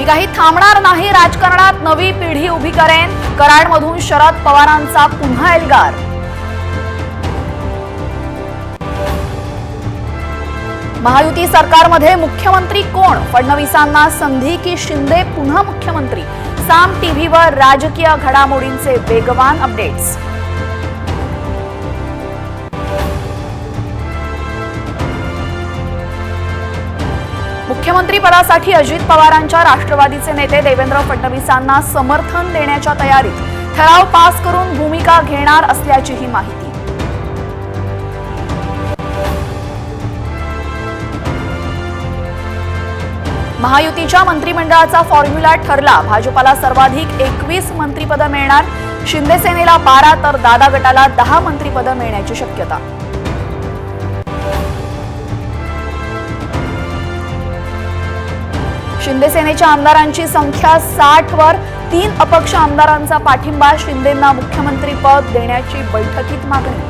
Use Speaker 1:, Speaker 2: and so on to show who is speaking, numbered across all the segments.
Speaker 1: काही थांबणार नाही, राजकारणात नवी पिढी उभी करेन, कराडमधून शरद पवारांचा पुन्हा एल्गार. महायुती सरकारमध्ये मुख्यमंत्री कोण? फडणवीसांना संधी की शिंदे पुन्हा मुख्यमंत्री? साम टीव्हीवर राजकीय घडामोडींचे वेगवान अपडेट्स. मुख्यमंत्री पदासाठी अजित पवारांच्या राष्ट्रवादीचे नेते देवेंद्र फडणवीसांना समर्थन देण्याच्या तयारीत, ठराव पास करून भूमिका घेणार असल्याचीही माहिती. महायुतीच्या मंत्रिमंडळाचा फॉर्म्युला ठरला. भाजपला सर्वाधिक 21 मंत्रिपद मिळणार. शिंदे सेनेला 12 तर दादा गटाला 10 मंत्रिपद मिळण्याची शक्यता. शिंदे सेनेच्या आमदारांची संख्या 60 वर. 3 अपक्ष आमदारांचा पाठिंबा. शिंदेंना मुख्यमंत्री पद देण्याची बैठकीत मागणी.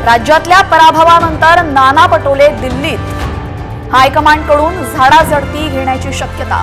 Speaker 1: राज्यातल्या पराभवानंतर नाना पटोले दिल्लीत. हायकमांडकडून झाडाझडती घेण्याची शक्यता.